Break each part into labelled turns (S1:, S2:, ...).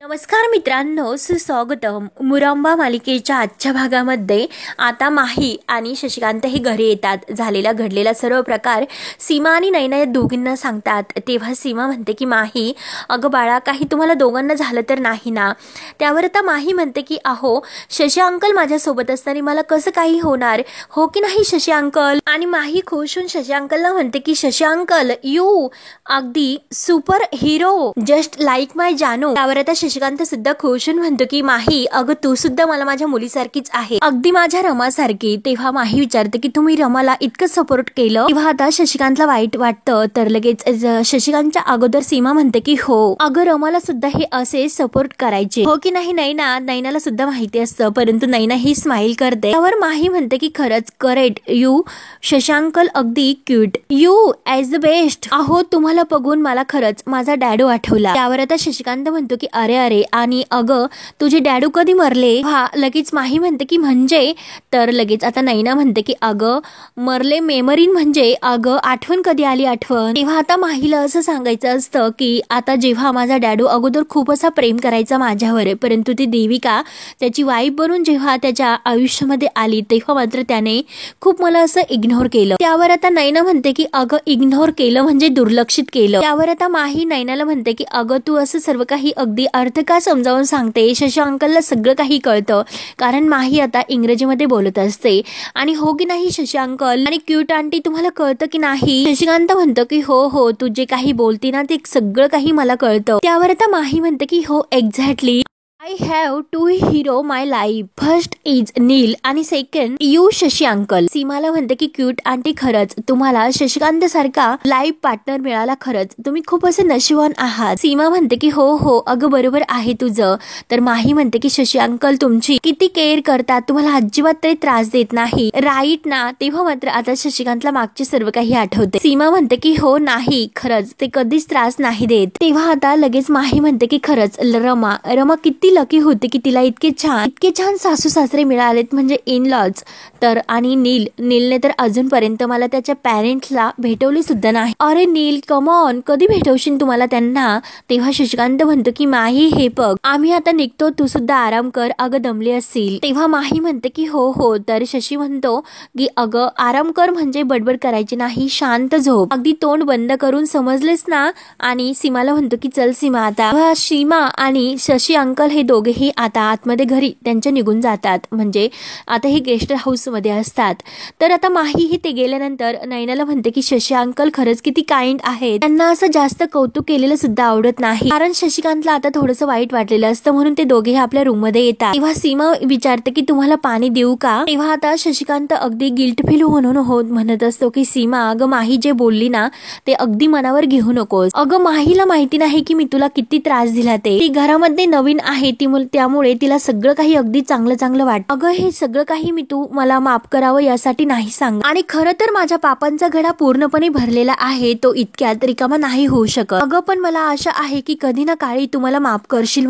S1: नमस्कार मित्रांनो, सुस्वागतम. मुरंबा मालिकेच्या आजच्या भागामध्ये आता माही आणि शशिकांत हे घरी येतात. घडलेला सर्व प्रकार सीमा आणि नैना या दोघींना सांगतात. तेव्हा सीमा म्हणते की माही, अगं बाळा, काही तुम्हाला दोघांना झालं तर नाही ना? त्यावर आता माही म्हणते की अहो, शशी अंकल माझ्यासोबत असताना मला कसं काही होणार, हो की नाही शशी अंकल? आणि माही खुश होऊन शशी अंकलला म्हणते की शशी अंकल, यू अगदी सुपर हिरो, जस्ट लाईक माय जानू. त्यावर आता शशिकांत सुद्धा खुश होऊन म्हणतो की माही, अगं तू सुद्धा मला माझ्या मुलीसारखीच आहे, अगदी माझ्या रमासारखी. तेव्हा माही विचारते की तुम्ही रमाला इतकं सपोर्ट केलं. तेव्हा आता शशिकांतला वाईट वाटतं. तर लगेच शशिकांतच्या अगोदर सीमा म्हणते की हो, अगं रमाला सुद्धा हे असे सपोर्ट करायचे, हो की नाही नैना? नैनाला सुद्धा माहिती असतं, परंतु नैना ही स्माइल करते. त्यावर माही म्हणते की खरंच करेक्ट, यू शशांकल अगदी cute, you as the best. अहो, तुम्हाला बघून मला खरंच माझा डॅडू आठवला. त्यावर आता शशिकांत म्हणतो की अरे अरे, आणि अगं तुझे डॅडू कधी मरले? हा, लगेच माही म्हणते की म्हणजे? तर लगेच आता नैना म्हणते की अगं मरले मेमरीन म्हणजे अगं आठवण कधी आली आठवण? तेव्हा आता माहीला असं सांगायचं असतं की आता जेव्हा माझा डॅडू अगोदर खूप असा प्रेम करायचा माझ्यावर, परंतु ती देविका त्याची वाईफ बनून जेव्हा त्याच्या आयुष्यामध्ये आली तेव्हा मात्र त्याने खूप मला असं इग्नोर केलं. त्यावर आता नैना म्हणते की अगं इग्नोर केलं म्हणजे दुर्लक्षित केलं. त्यावर आता माही नैनाला म्हणते की अगं तू असं सर्व काही अगदी अर्थ का समजावून सांगते? शशी अंकलला सगळं काही कळतं, कारण माही आता इंग्रजीमध्ये बोलत असते. आणि हो की नाही शशी अंकल? आणि क्यूट आंटी तुम्हाला कळतं की नाही? शशिकांत म्हणतो की हो हो, तू जे काही बोलते ना ते सगळं काही मला कळतं. त्यावर आता माही म्हणते की हो exactly, I have two hero my life. First is नील आणि सेकंड यू शशी अंकल. सीमाला म्हणते की क्यूट आंटी, खरंच तुम्हाला शशिकांत सारखा लाईफ पार्टनर मिळाला, खरंच तुम्ही खूप असे नशिबान आहात. सीमा म्हणते की हो हो, अगं बरोबर आहे तुझं. तर माही म्हणते की शशी अंकल तुमची किती केअर करतात, तुम्हाला अजिबात तरी त्रास देत नाही, राईट ना? तेव्हा मात्र आता शशिकांतला मागचे सर्व काही आठवते. सीमा म्हणते की हो नाही, खरंच ते कधीच त्रास नाही देत. तेव्हा आता लगेच माही म्हणते की खरंच रमा किती लकी होते की तिला इतके छान सासू सासरे मिळालेत, म्हणजे इन लॉज. तर आणि नीलने तर अजूनपर्यंत मला त्याच्या पॅरेंट्सला भेटवले सुद्धा नाही. अरे नील, कम ऑन, कधी भेटवशील तुम्हाला त्यांना? तेव्हा शशिकांत म्हणतो की माही हे बघ, आम्ही आता निघतो, तू सुद्धा आराम कर, अगं दमली असतील. तेव्हा माही म्हणते की हो हो. तर शशी म्हणतो की अगं आराम कर म्हणजे बडबड करायची नाही, शांत झोप, अगदी तोंड बंद करून, समजलेस ना? आणि सीमाला म्हणतो की चल सीमा. आता सीमा आणि शशी अंकल हे दोघेही आता आतमध्ये घरी त्यांच्या निघून जातात, म्हणजे आता हे गेस्ट हाऊस मध्ये असतात. तर आता माही ही ते गेल्यानंतर नैनाला म्हणते की शशी अंकल खरंच किती काइंड आहेत, त्यांना असं जास्त कौतुक केलेलं सुद्धा आवडत नाही, कारण शशिकांतला आता थोडंसं वाईट वाटलेलं असतं, म्हणून ते दोघेही आपल्या रूम मध्ये येतात. तेव्हा सीमा विचारते की तुम्हाला पाणी देऊ का? तेव्हा आता शशिकांत अगदी गिल्ट फील म्हणत असतो की सीमा, अगं माही जे बोलली ना ते अगदी मनावर घेऊ नकोस. अगं माहीला माहिती नाही की मी तुला किती त्रास दिला ते, ती घरामध्ये नवीन आहे, त्यामुळे तिला सगळं काही अगदी चांगलं वाटतं. अगं हे सगळं काही मी तू मला माफ करावं यासाठी नाही सांग, आणि खरं तर माझ्या पापांचा घडा पूर्णपणे भरलेला आहे, तो इतक्यात रिकामा नाही होऊ शकत. अगं पण मला आशा आहे की कधी ना काळी तू मला माफ करशील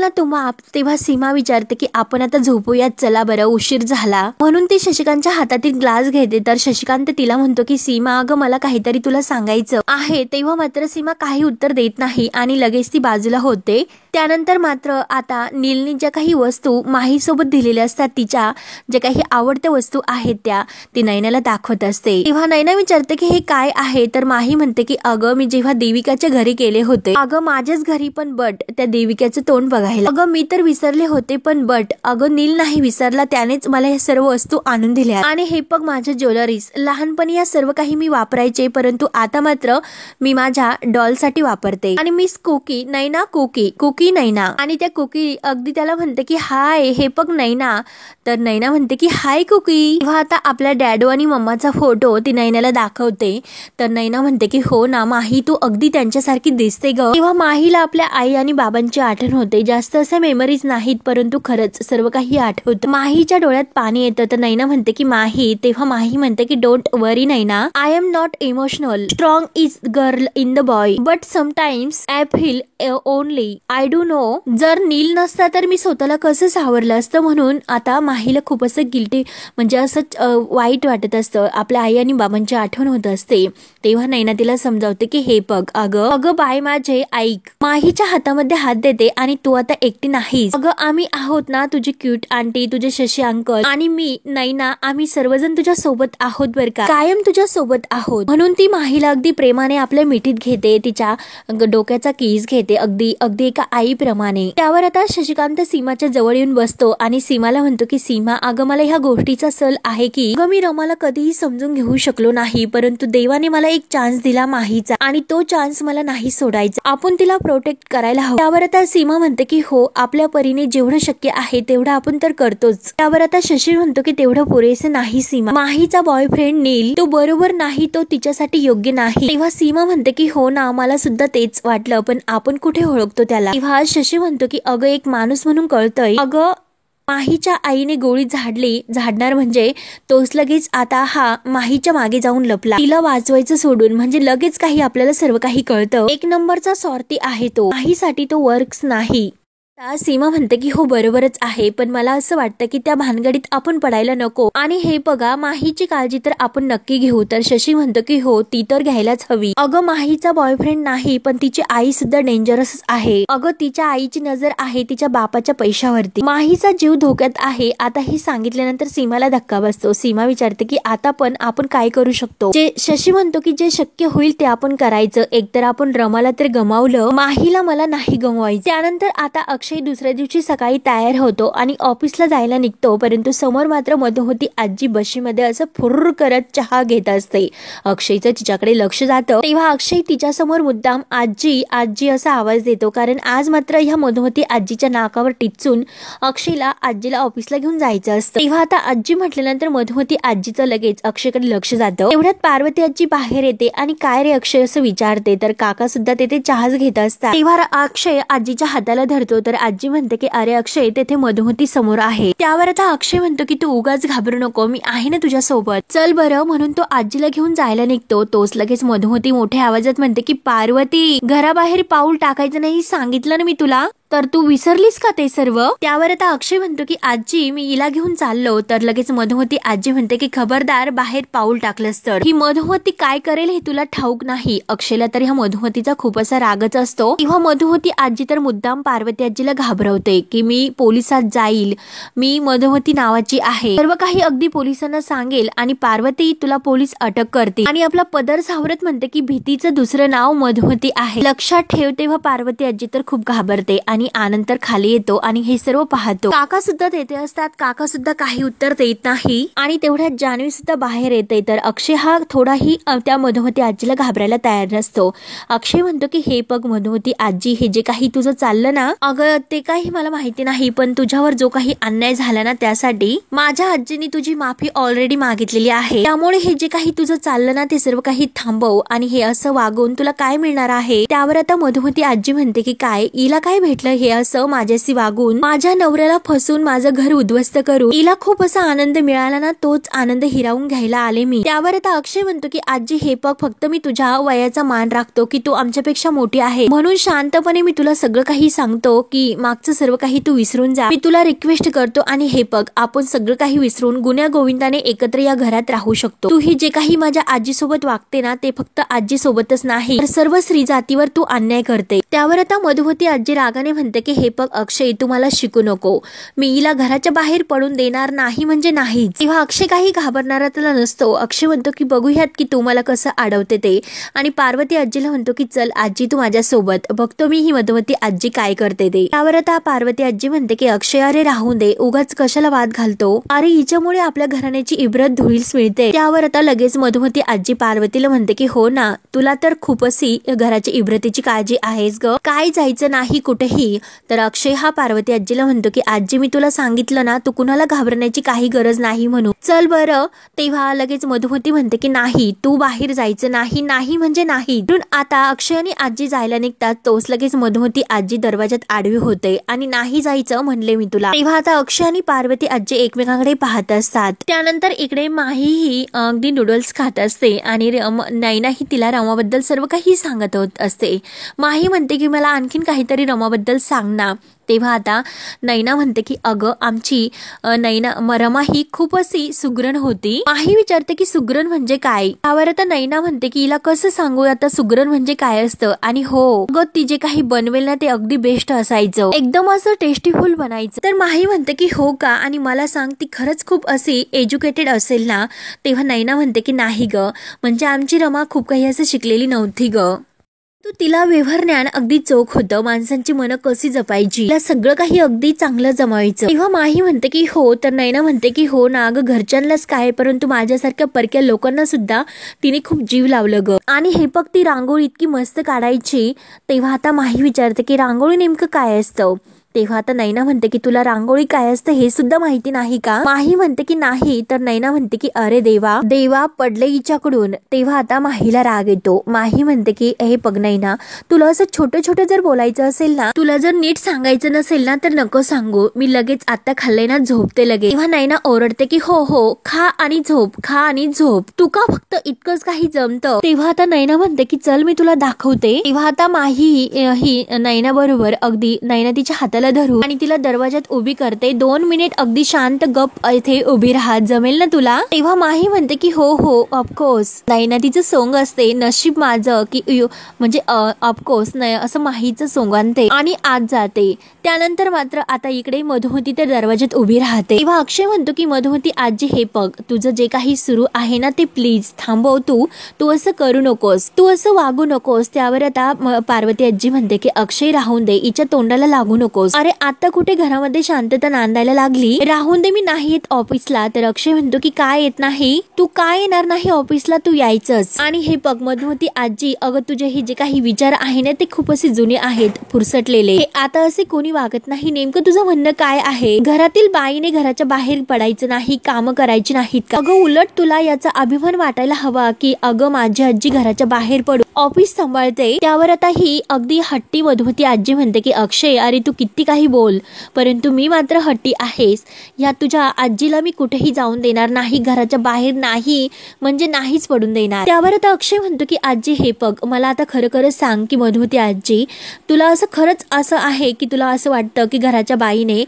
S1: ना तू माफ? तेव्हा सीमा विचारते की आपण आता झोपूयात, चला बरं, उशीर झाला. म्हणून ती शशिकांतच्या हातातील ग्लास घेते. तर शशिकांत तिला म्हणतो की सीमा, अगं मला काहीतरी तुला सांगायचं आहे. तेव्हा मात्र सीमा काही उत्तर देत नाही आणि लगेच ती बाजूला होते. त्यानंतर मात्र आता नीलनी ज्या काही वस्तू माही सोबत दिलेल्या असतात, तिच्या ज्या काही आवडत्या वस्तू आहेत त्या ती नैनाला दाखवत असते. तेव्हा नैना विचारते की हे काय आहे? तर माही म्हणते की अगं मी जेव्हा देविकाच्या घरी गेले होते, अगं माझ्याच घरी, पण बट त्या देविकाचं तोंड बघायला, अगं मी तर विसरले होते, पण बट अगं नील नाही विसरला, त्यानेच मला हे सर्व वस्तू आणून दिल्या. आणि हे बघ माझ्या ज्वेलरीज, लहानपणी या सर्व काही मी वापरायचे, परंतु आता मात्र मी माझ्या डॉल साठी वापरते. आणि मिस कुकी नैना, कुकी नैना, आणि त्या कुकी अगदी त्याला म्हणते की हाय, हे बघ नैना. तर नैना म्हणते की हाय कुकी. तेव्हा आता आपल्या डॅडो आणि मम्माचा फोटो ती नैनाला दाखवते. तर नैना म्हणते की हो ना माही, तू अगदी त्यांच्यासारखी दिसते ग. तेव्हा माहीला आपल्या आई आणि बाबांची आठवण होते. जास्त असे मेमरीज नाहीत, परंतु खरंच सर्व काही आठवतं. माहीच्या डोळ्यात पाणी येतं. तर नैना म्हणते की माही. तेव्हा माही म्हणते की don't worry Naina, I am not emotional, strong is girl in the boy, but sometimes I feel only, I do know, जर नील नसता तर मी स्वतःला कसं सावरलं असतं. म्हणून आता माहीला खूप असं गिल्टी म्हणजे असं वाईट वाटत असतं. आपल्या आई आणि बाबांची आठवण होत असते. तेव्हा नैना तिला समजावते की हे बघ अगं बाय माझे ऐक. माहीच्या हातामध्ये हात देते आणि तू आता एकटी नाहीस. अगं आम्ही आहोत ना, तुझी क्यूट आंटी, तुझे शशी अंकल आणि मी नैना, आम्ही सर्वजण तुझ्या सोबत आहोत बरं का, कायम तुझ्या सोबत आहोत. म्हणून ती माहीला अगदी प्रेमाने आपल्या मिठीत घेते, तिच्या डोक्याचा किस घेते, अगदी अगदी एका आईप्रमाणे. त्यावर आता शशिकांत सीमाच्या जवळ येऊन बसतो आणि सीमाला म्हणतो की सीमा, अगं मला ह्या गोष्टीचा सल आहे की अगं मी रमाला कधीही समजून घेऊ शकलो नाही, परंतु देवाने मला एक चान्स दिला माहीचा आणि तो चान्स मला नाही सोडायचा. आपण तिला प्रोटेक्ट करायला हवं. त्यावर आता सीमा म्हणते की हो, आपल्या परीने जेवढं शक्य आहे तेवढं आपण तर करतोच. त्यावर आता शशी म्हणतो की तेवढं पुरेसे नाही सीमा. माहीचा बॉयफ्रेंड नील तो बरोबर नाही, तो तिच्यासाठी योग्य नाही. तेव्हा सीमा म्हणते की हो ना, मला सुद्धा तेच वाटलं, पण आपण कुठे ओळखतो त्याला. तेव्हा शशी म्हणतो की अगं एक माणूस म्हणून कळतंय. अगं माहीच्या आईने गोळी झाडणार म्हणजे तोच लगेच आता हा माहीच्या मागे जाऊन लपला. तिला वाचवायचं सोडून म्हणजे लगेच काही आपल्याला सर्व काही कळतं. एक नंबरचा स्वार्थी आहे तो. माहीसाठी तो वर्क्स नाही. सीमा म्हणते की हो बरोबरच आहे, पण मला असं वाटतं की त्या भानगडीत आपण पडायला नको. आणि हे बघा, माहीची काळजी तर आपण नक्की घेऊ. तर शशी म्हणतो की हो, ती तर घ्यायलाच हवी. अगं माहीचा बॉयफ्रेंड नाही, पण तिची आई सुद्धा डेंजरस आहे. अगं तिच्या आईची नजर आहे तिच्या बापाच्या पैशावरती. माहीचा जीव धोक्यात आहे. आता हे सांगितल्यानंतर सीमाला धक्का बसतो. सीमा विचारते की आता पण आपण काय करू शकतो. शशी म्हणतो की जे शक्य होईल ते आपण करायचं. एकतर आपण रमाला तर गमावलं, माहीला मला नाही गमवायचं. त्यानंतर आता अक्षय दुसऱ्या दिवशी सकाळी तयार होतो आणि ऑफिसला जायला निघतो, परंतु समोर मात्र मधोमधी आजी बशीमध्ये असं फुर्र करत चहा घेत असते. अक्षयचं तिच्याकडे लक्ष जातं. तेव्हा अक्षय तिच्या समोर मुद्दाम आजी आजी असा आवाज देतो, कारण आज मात्र ह्या मधोमधी आजीच्या नाकावर टिचून अक्षयला आजीला ऑफिसला घेऊन जायचं असतं. तेव्हा आता आजी म्हटल्यानंतर मधोमधी आजीचं लगेच अक्षयकडे लक्ष जातं. एवढ्यात पार्वती आजी बाहेर येते आणि काय रे अक्षय असं विचारते, तर काका सुद्धा तेथे चहाच घेत असतात. तेव्हा अक्षय आजीच्या हाताला धरतो, तर आजी म्हणते की अरे अक्षय, तेथे मधुमती समोर आहे. त्यावर आता अक्षय म्हणतो की तू उगाच घाबरू नको, मी आहे ना तुझ्या सोबत, चल बरं. म्हणून तो आजीला घेऊन जायला निघतो. तोच लगेच मधुमती मोठ्या आवाजात म्हणते की पार्वती, घराबाहेर पाऊल टाकायचं नाही सांगितलं ना मी तुला, तर तू विसरलीस का ते सर्व. त्यावर आता अक्षय म्हणतो की आजी मी हिला घेऊन चाललो. तर लगेच मधुमती आजी म्हणते की खबरदार बाहेर पाऊल टाकलंस तर ही मधुमती काय करेल हे तुला ठाऊक नाही. अक्षयला तर ह्या मधुमतीचा खूप असा रागच असतो. तेव्हा मधुमती आजी तर मुद्दाम पार्वती आजीला घाबरवते की मी पोलिसात जाईल, मी मधुमती नावाची आहे, सर्व काही अगदी पोलिसांना सांगेल आणि पार्वती तुला पोलीस अटक करतील. आणि आपला पदर सावरत म्हणते की भीतीचं दुसरं नाव मधुमती आहे, लक्षात ठेव. तेव्हा पार्वती आजी तर खूप घाबरते आणि आनंद तर खाली येतो आणि हे सर्व पाहतो. काका सुद्धा तेथे असतात. काका सुद्धा काही उत्तर देत नाही आणि तेवढ्यात जान्हवी सुद्धा बाहेर येते. तर अक्षय हा थोडाही त्या मधुमती आजीला घाबरायला तयार नसतो. अक्षय म्हणतो की हे बघ मधुमती आजी, हे जे काही तुझं चाललं ना, अगं ते काही मला माहिती नाही, पण तुझ्यावर जो काही अन्याय झाला ना त्यासाठी माझ्या आजीने तुझी माफी ऑलरेडी मागितलेली आहे. त्यामुळे हे जे काही तुझं चाललं ना ते सर्व काही थांबव आणि हे असं वागून तुला काय मिळणार आहे. त्यावर आता मधुमती आजी म्हणते की काय हिला काय भेटलं हे असं माझ्याशी वागून, माझ्या नवऱ्याला फसून माझं घर उद्ध्वस्त करून हिला खूप असा आनंद मिळाला ना, तोच आनंद हिरावून घ्यायला आले मी. त्यावर आता अक्षय म्हणतो की आजी हे बघ, फक्त मी तुझ्या वयाचा मान राखतो की तू आमच्यापेक्षा मोठी आहे, म्हणून शांतपणे मी तुला सगळं काही सांगतो की मागचं सर्व काही तू विसरून जा. मी तुला रिक्वेस्ट करतो आणि हे बघ, आपण सगळं काही विसरून गुण्या गोविंदाने एकत्र या घरात राहू शकतो. तू ही जे काही माझ्या आजी सोबत वागते ना ते फक्त आजी सोबतच नाही तर सर्व स्त्री जातीवर तू अन्याय करते. त्यावर आता मधुमती आजी रागाने म्हणते की हे बघ अक्षय, तू मला शिकू नको, मी हिला घराच्या बाहेर पडून देणार नाही म्हणजे नाहीच. तेव्हा अक्षय काही घाबरणारा त्याला नसतो. अक्षय म्हणतो की बघूयात की तू मला कसं अडवते ते, आणि पार्वती आजीला म्हणतो की चल आजी तू माझ्या सोबत, बघतो मी ही मधुमती आजी काय करते ते. त्यावर आता पार्वती आजी म्हणते की अक्षय अरे राहून दे, उगाच कशाला वाद घालतो, अरे हिच्यामुळे आपल्या घराण्याची इब्रत धुळीस मिळते. त्यावर आता लगेच मधुमती आजी पार्वतीला म्हणते की हो ना, तुला तर खूप अशी घराच्या इब्रतीची काळजी आहेच ग, काय जायचं नाही कुठेही. तर अक्षय हा पार्वती आजीला म्हणतो की आजी मी तुला सांगितलं ना, तू कुणाला घाबरण्याची काही गरज नाही म्हणून, चल बरं. तेव्हा लगेच मधुमती म्हणते की नाही, तू बाहेर जायचं नाही, नाही म्हणजे नाही. आता अक्षय आणि आजी जायला निघतात. तोच लगेच मधुमती आजी दरवाजात आडवी होते आणि नाही जायचं म्हणले मी तुला. तेव्हा आता अक्षय आणि पार्वती आजी एकमेकांकडे पाहत असतात. त्यानंतर इकडे माही ही अगदी नूडल्स खात असते आणि नैना ही तिला रमाबद्दल सर्व काही सांगत होत असते. माही म्हणते की मला आणखीन काहीतरी रमाबद्दल त्याबद्दल सांग ना. तेव्हा आता नैना म्हणते की अगं आमची रमा ही खूप अशी सुगरण होती. माही विचारते की सुगरण म्हणजे काय. त्यावर आता नैना म्हणते की हिला कसं सांगू आता सुगरण म्हणजे काय असतं. आणि हो अगं ती जे काही बनवेल ना ते अगदी बेस्ट असायचं, एकदम असं टेस्टीफुल बनायचं. तर माही म्हणते की हो का, आणि मला सांग ती खरंच खूप अशी एज्युकेटेड असेल ना. तेव्हा नैना म्हणते की नाही ग, म्हणजे आमची रमा खूप काही असं शिकलेली नव्हती ग. तो तिला व्यवहार ज्ञान अगदी चोख होतं, माणसांची मनं कशी जपायची, तिला सगळं काही अगदी चांगलं जमायचं. तेव्हा माही म्हणते की हो, तर नैना म्हणते की हो ना अगं घरच्यांनाच काय, परंतु माझ्यासारख्या परक्या लोकांना सुद्धा तिने खूप जीव लावलं ग. आणि हे बघ ती रांगोळी इतकी मस्त काढायची. तेव्हा आता माही विचारते की रांगोळी नेमकं काय असतं. तेव्हा आता नैना म्हणते की तुला रांगोळी काय असतं हे सुद्धा माहिती नाही का. माही म्हणते की नाही. तर नैना म्हणते की अरे देवा देवा पडले हिच्याकडून. तेव्हा आता माहीला राग येतो. माही म्हणते की हे बघ नैना, तुला असं छोटं छोटं जर बोलायचं असेल ना, तुला जर नीट सांगायचं नसेल ना तर नको सांगू, मी लगेच आता खाल्ले ना झोपते लगेच. तेव्हा नैना ओरडते की हो हो खा आणि झोप, खा आणि झोप, तू का फक्त इतकंच काही जमतं. तेव्हा आता नैना म्हणते की चल मी तुला दाखवते. तेव्हा आता माही ही नैना बरोबर अगदी नैना तिच्या हाताला धरून आणि तिला दरवाजात उभी करते. 2 मिनिट अगदी शांत गप इथे उभी राहा, जमेल ना तुला. तेव्हा माही म्हणते की हो हो ऑफकोर्स. नैना तिचं सोंग असते नशीब माझं की म्हणजे ऑफकोर्स नाही असं माहीचं सोंग आणते आणि आत जाते. त्यानंतर मात्र आता इकडे मधुमती त्या दरवाजात उभी राहते. तेव्हा अक्षय म्हणतो की मधुमती आजी हे बघ, तुझं जे काही सुरू आहे ना ते प्लीज थांबव, तू असं करू नकोस, तू असं वागू नकोस. त्यावर आता पार्वती आजी म्हणते की अक्षय राहून दे, हिच्या तोंडाला लागू नकोस. अरे आता कुठे घरामध्ये शांतता नांदायला लागली, राहून दे मी नाही येत ऑफिसला. तर अक्षय म्हणतो की काय येत नाही, तू काय येणार नाही ऑफिसला, तू यायचंच. आणि हे बघ मधुमती आजी, अगं तुझे हे जे काही विचार आहे ना ते खूप असे जुने आहेत, फुरसटलेले. आता असे कोणी वागत नाही. नेमकं तुझं म्हणणं काय आहे. घरातील बाईने घराच्या बाहेर पडायचं नाही, कामं करायची नाहीत का. अगं उलट तुला याचा अभिमान वाटायला हवा की अगं माझी आजी घराच्या बाहेर पडून ऑफिस सांभाळते. त्यावर आता ही अगदी हट्टी मधुमती आजी म्हणते की अक्षय अरे तू किती काही बोल, परंतु मी मात्र हट्टी आहेस. या तुझ्या आजीला मी कुठेही जाऊन देणार नाही, घराच्या बाहेर नाही म्हणजे नाहीच पडून देणार. त्यावर आता अक्षय म्हणतो की आजी हे बघ, मला आता खरं खरंच सांग की मधुमती आजी, तुला असं खरंच असं आहे की तुला असं वाटतं की घराच्या बाईने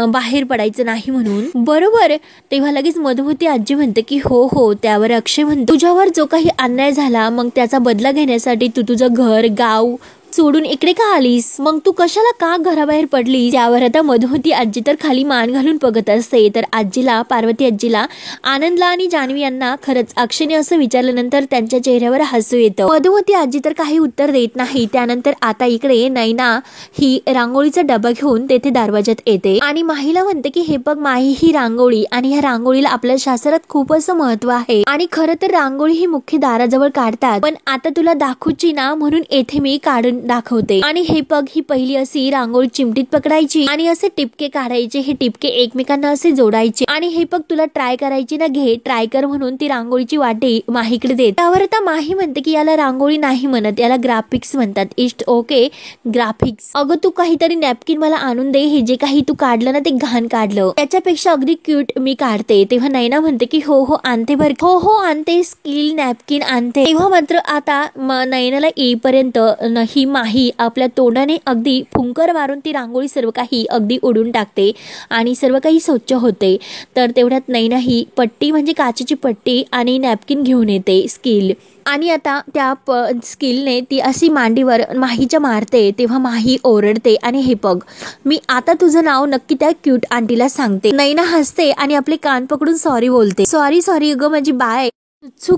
S1: बाहेर पडायचं नाही म्हणून, बरोबर. तेव्हा लगेच मधुमती आजी म्हणते की हो हो. त्यावर अक्षय म्हणतो तुझ्यावर जो काही अन्याय झाला मग त्याचा बदला घेण्यासाठी तू तुझं घर गाव सोडून इकडे का आलीस, मग तू कशाला का घराबाहेर पडली. त्यावर आता मधुमती आजी तर खाली मान घालून बघत असते. तर आजीला पार्वती आजीला आनंदला आणि जान्हवी यांना खरंच अक्षयने असं विचारल्यानंतर त्यांच्या चेहऱ्यावर हसू येतं. मधुमती आजी तर काही उत्तर देत नाही. त्यानंतर आता इकडे नैना ही रांगोळीचा डबा घेऊन तेथे दरवाजात येते आणि माहीला म्हणते की हे बघ माही, ही रांगोळी आणि ह्या रांगोळीला आपल्या शास्त्रात खूप असं महत्व आहे आणि खरं तर रांगोळी ही मुख्य दाराजवळ काढतात, पण आता तुला दाखवची ना म्हणून येथे मी काढून दाखवते. आणि हे बघ ही पहिली अशी रांगोळी चिमटीत पकडायची आणि असे टिपके काढायचे, हे टिपके एकमेकांना असे जोडायचे आणि हे बघ तुला ट्राय करायची ना, घे ट्राय कर म्हणून ती रांगोळीची वाटी माहीकडे देत. त्यावर आता माही म्हणते की याला रांगोळी नाही म्हणत, याला ग्राफिक्स म्हणतात. It's okay graphics. अगं तू काहीतरी नॅपकिन मला आणून दे, हे जे काही तू काढलं ना ते घाण काढलं, त्याच्यापेक्षा अगदी क्यूट मी काढते. तेव्हा नैना म्हणते की हो हो आणते बर, हो हो आणते, स्किल नॅपकिन आणते. तेव्हा मात्र आता नैनाला येईपर्यंत ही माही आपल्या तोंडाने अगदी फुंकर मारून ती रांगोळी सर्व काही अगदी उडून टाकते आणि सर्व काही स्वच्छ होते. तर तेवढ्यात नैना ही पट्टी म्हणजे काचेची पट्टी आणि नॅपकिन घेऊन येते, स्किल. आणि आता त्या स्किलने ती अशी मांडीवर माहीच्या मारते. तेव्हा माही ओरडते आणि हे बघ मी आता तुझं नाव नक्की त्या क्यूट आंटीला सांगते. नैना हसते आणि आपले कान पकडून सॉरी बोलते. सॉरी सॉरी ग माझी बाय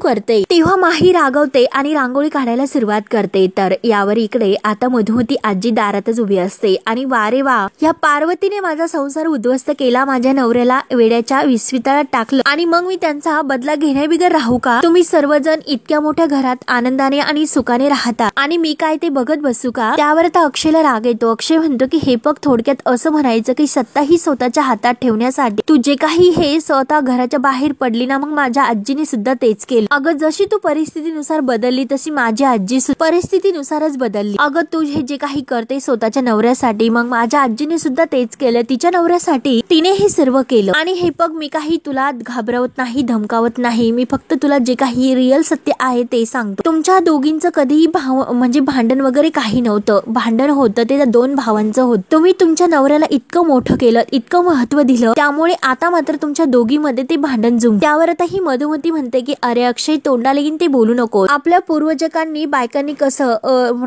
S1: करते. तेव्हा माही रागवते आणि रांगोळी काढायला सुरुवात करते. तर यावर इकडे आता मधुमती आजी दारातच उभी असते आणि वारे वा, या पार्वतीने माझा संसार उद्ध्वस्त केला, माझ्या नवऱ्याला वेड्याच्या विस्विताळात टाकलं आणि मग मी त्यांचा बदला घेण्याबिगर राहू का. तुम्ही सर्वजण इतक्या मोठ्या घरात आनंदाने आणि सुखाने राहता आणि मी काय ते बघत बसू का. त्यावर आता अक्षयला राग येतो. अक्षय म्हणतो की हे बघ थोडक्यात असं म्हणायचं की सत्ता ही स्वतःच्या हातात ठेवण्यासाठी तू जे काही हे स्वतः घराच्या बाहेर पडली ना, मग माझ्या आजीने सुद्धा तेच तेच केलं. अगं जशी तू परिस्थितीनुसार बदलली तशी माझी आजी परिस्थितीनुसारच बदलली. अगं तू हे जे काही करते स्वतःच्या नवऱ्यासाठी, मग माझ्या आजीने सुद्धा तेच केलं. तिच्या नवऱ्यासाठी तिने हे सर्व केलं. आणि हे बघ, मी काही तुला घाबरवत नाही, धमकावत नाही. मी फक्त तुला जे काही रिअल सत्य आहे ते सांगतो. तुमच्या दोघींचं कधीही म्हणजे भांडण वगैरे काही नव्हतं. भांडण होतं ते त्या दोन भावांचं होतं. तुम्ही तुमच्या नवऱ्याला इतकं मोठं केलं, इतकं महत्व दिलं, त्यामुळे आता मात्र तुमच्या दोघीमध्ये ते भांडण जुंपलं. त्यावर आता ही मधुमती म्हणते की अरे अक्षय, तोंडाला येईन ते बोलू नको. आपल्या पूर्वजकांनी बायकांनी कसं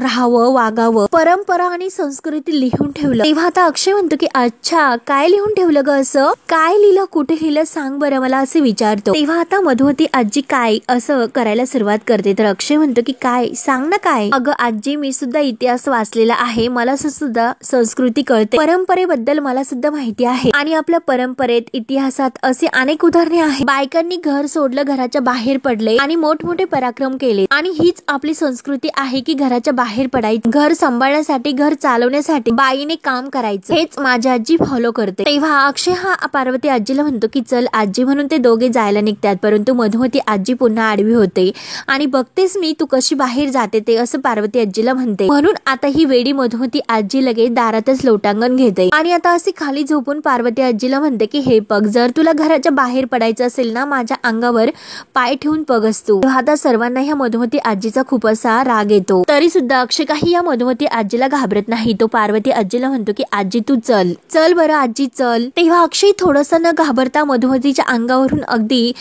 S1: राहावं, वागावं, परंपरा आणि संस्कृती लिहून ठेवलं. तेव्हा आता अक्षय म्हणतो की अच्छा, काय लिहून ठेवलं ग? असं काय लिहिलं, कुठे लिहिलं, सांग बरं मला, असे विचारतो. तेव्हा आता मधुमती आजी काय असं करायला सुरुवात करते. तर अक्षय म्हणतो की काय, सांग ना काय. अगं आजी, मी सुद्धा इतिहास वाचलेला आहे, मला सुद्धा संस्कृती कळते, परंपरेबद्दल मला सुद्धा माहिती आहे. आणि आपल्या परंपरेत, इतिहासात असे अनेक उदाहरणे आहेत. बायकांनी घर सोडलं, घराच्या बाहेर पडले आणि मोठमोठे पराक्रम केले. आणि हीच आपली संस्कृती आहे की घराच्या बाहेर पडायचं, घर सांभाळण्यासाठी, घर चालवण्यासाठी बाईने काम करायचं. हेच माझी आजी फॉलो करते. तेव्हा अक्षय हा पार्वती आजीला म्हणतो की चल आजी, म्हणून ते दोघे जायला निघतात. परंतु मधुमती आजी पुन्हा आडवी होते आणि बघतेस मी तू कशी बाहेर जाते ते, असं पार्वती आजीला म्हणते. म्हणून आता ही वेडी मधुमती आजी लगेच दारातच लोटांगण घेते आणि आता अशी खाली झोपून पार्वती आजीला म्हणते की हे बघ, जर तुला घराच्या बाहेर पडायचं असेल ना, माझ्या अंगावर पाय ठेवून बघ असतो. आता सर्वांना ह्या मधुमती आजीचा खूप असा राग येतो. तरी सुद्धा अक्षय काही या मधुमती आजीला घाबरत नाही. तो पार्वती आजीला म्हणतो की आजी तू चल, चल बरं आजी चल. तेव्हा अक्षय थोडस न घाबरता मधुमतीच्या अंगावरून अगदी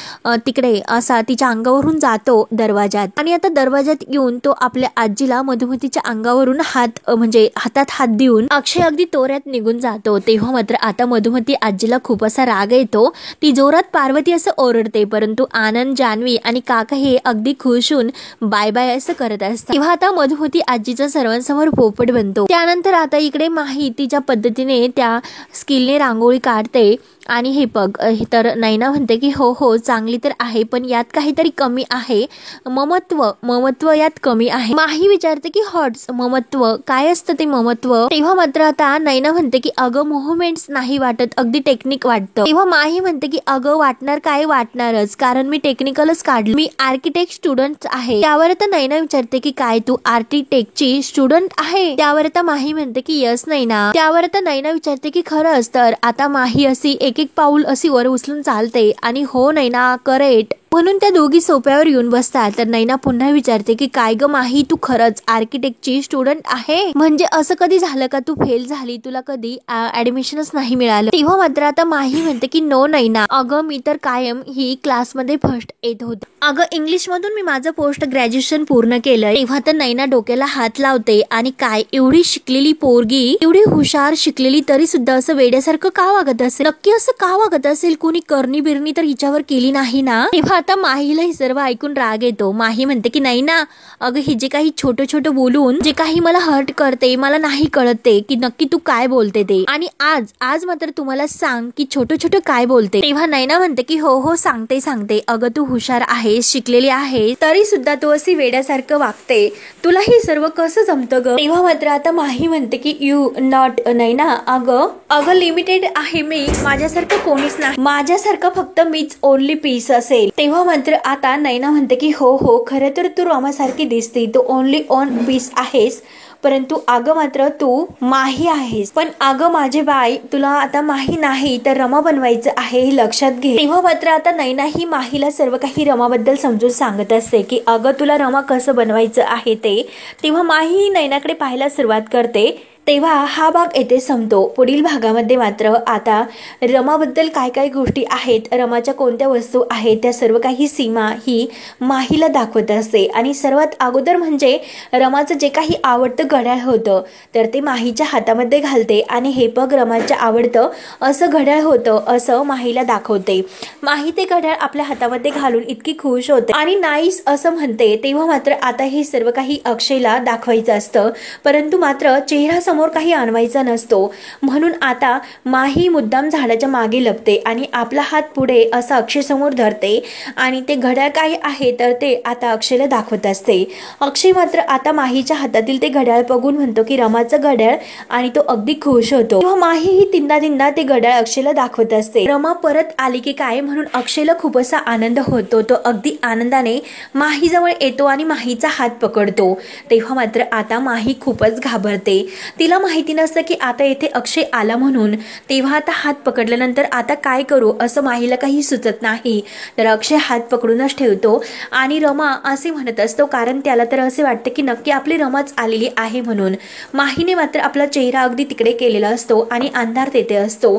S1: तिकडे असा तिच्या अंगावरून जातो दरवाजात. आणि आता दरवाजात येऊन तो आपल्या आजीला मधुमतीच्या अंगावरून हातात हात देऊन अक्षय अगदी तोऱ्यात निघून जातो. तेव्हा मात्र आता मधुमती आजीला खूप असा राग येतो. ती जोरात पार्वती असं ओरडते. परंतु आनंद, जान्हवी आणि काका हे अगदी खुश होऊन बाय बाय असं करत असतात. तेव्हा आता मधुमती आजीचा सर्वांसमोर पोपट बनतो. त्यानंतर आता इकडे माही तिच्या पद्धतीने त्या स्किलने रांगोळी काढते. आणि हे बघ, तर नैना म्हणते की हो हो चांगली तर आहे, पण यात काहीतरी कमी आहे. ममत्व यात कमी आहे. माही विचारते की हॉट्स ममत्व, काय असतं ते ममत्व? तेव्हा मात्र आता नैना म्हणते की अगं मुव्हमेंट्स नाही वाटत, अगदी टेक्निक वाटतं. तेव्हा माही म्हणते की अगं वाटणार काय, वाटणारच, कारण मी टेक्निकलच काढलं, मी आर्किटेक्ट स्टुडंट आहे. त्यावर आता नैना विचारते की काय तू आर्किटेक्टची स्टुडंट आहे? त्यावर आता माही म्हणते की यस नैना. त्यावर आता नैना विचारते की खरंच? तर आता माही अशी एक पाऊल अशी वर उचलून चालते आणि हो नैना करेक्ट म्हणून त्या दोघी सोप्यावर येऊन बसतात. तर नैना पुन्हा विचारते की काय ग माही, तू खरंच आर्किटेक्टची स्टुडंट आहे? म्हणजे असं कधी झालं का तू फेल झाली, तुला कधी ऍडमिशनच नाही मिळालं? तेव्हा मात्र आता माही म्हणते की नो नैना, अगं मी तर कायम ही क्लासमध्ये फर्स्ट येत होते. अगं इंग्लिश मधून मी माझं पोस्ट ग्रॅज्युएशन पूर्ण केलं. तेव्हा तर नैना डोक्याला हात लावते आणि काय एवढी शिकलेली पोरगी, एवढी हुशार शिकलेली, तरी सुद्धा असं वेड्यासारखं का वागत असेल? नक्की असं का वागत असेल? कुणी करणी बिरणी तर हिच्यावर केली नाही ना? तेव्हा आता माहीला हे सर्व ऐकून राग येतो. माही म्हणते की नाही ना, अगं हे जे काही छोटं छोटं बोलून जे काही मला हर्ट करते, मला नाही कळते की नक्की तू काय बोलते ते, आणि आज मात्र तुम्हाला सांग की छोटं छोटं काय बोलते. तेव्हा नैना म्हणते की हो हो सांगते. अगं तू हुशार आहे, शिकलेली आहे, तरी सुद्धा तू अशी वेड्यासारखं वागते, तुला हे सर्व कसं जमतं ग? तेव्हा मात्र आता माही म्हणते की यू नॉट नैना, अगं लिमिटेड आहे मी, माझ्यासारखं कोणीच नाही, माझ्यासारखं फक्त मीच ओनली पीस असेल. तेव्हा मात्र आता नैना म्हणते की हो हो खरं तर तू रमासारखी दिसते, तू ओनली ऑन पीस आहेस, परंतु अगं मात्र तू माही आहेस. पण अगं माझे बाई, तुला आता माही नाही तर रमा बनवायचं आहे हे लक्षात घे. तेव्हा मात्र आता नैना ही माहीला सर्व काही रमाबद्दल समजून सांगत असते की अगं तुला रमा कसं बनवायचं आहे ते. तेव्हा माही नैनाकडे पाहायला सुरुवात करते. तेव्हा हा भाग येथे संपतो. पुढील भागामध्ये मात्र आता रमाबद्दल काय काय गोष्टी आहेत, रमाच्या कोणत्या वस्तू आहेत, त्या सर्व काही सीमा ही माहीला दाखवत असते. आणि सर्वात अगोदर म्हणजे रमाचं जे काही आवडतं घड्याळ होतं तर ते माहीच्या हातामध्ये घालते आणि हे बघ रमाच्या आवडतं असं घड्याळ होतं असं माहीला दाखवते. माही ते घड्याळ आपल्या हातामध्ये घालून इतकी खुश होते आणि नाईस असं म्हणते. तेव्हा मात्र आता हे सर्व काही अक्षयला दाखवायचं असतं, परंतु मात्र चेहरा समोर काही आणवायचा नसतो, म्हणून आता माही मुद्दाम झाडाच्या मागे लपते आणि आपला हात पुढे असा अक्षय समोर धरते आणि ते घड्याळ काय आहे तर ते आता अक्षयला दाखवत असते. अक्षय मात्र आता माहीच्या हातातील ते घड्याळ बघून म्हणतो की रमाचं घड्याळ आणि तो अगदी खुश होतो. तेव्हा माही ही तीनदा ते घड्याळ अक्षयला दाखवत असते. रमा परत आली की काय म्हणून अक्षयला खूप असा आनंद होतो. तो अगदी आनंदाने माही जवळ येतो आणि माहीचा हात पकडतो. तेव्हा मात्र आता माही खूपच घाबरते. तिला माहिती नसतं की आता येथे अक्षय आला म्हणून. तेव्हा आता हात पकडल्यानंतर आता काय करू असं माहीला काही सुचत नाही. तर अक्षय हात पकडूनच ठेवतो आणि रमा असे म्हणत असतो, कारण त्याला तर असे वाटतं की नक्की आपली रमाच आलेली आहे म्हणून. माहीने मात्र आपला चेहरा अगदी तिकडे केलेला असतो आणि अंधार तेथे असतो.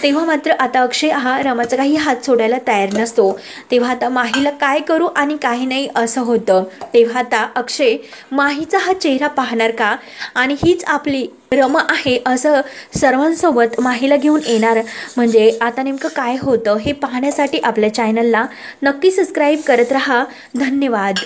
S1: तेव्हा मात्र आता अक्षय हा रमाचा काही हात सोडायला तयार नसतो. तेव्हा आता माहीला काय करू आणि काही नाही असं होतं. तेव्हा आता अक्षय माहीचा हा चेहरा पाहणार का आणि हीच आपली रमा आहे असं सर्वांसोबत माहीला घेऊन येणार. म्हणजे आता नेमकं काय होतं हे पाहण्यासाठी आपल्या चॅनलला नक्की सबस्क्राईब करत राहा. धन्यवाद.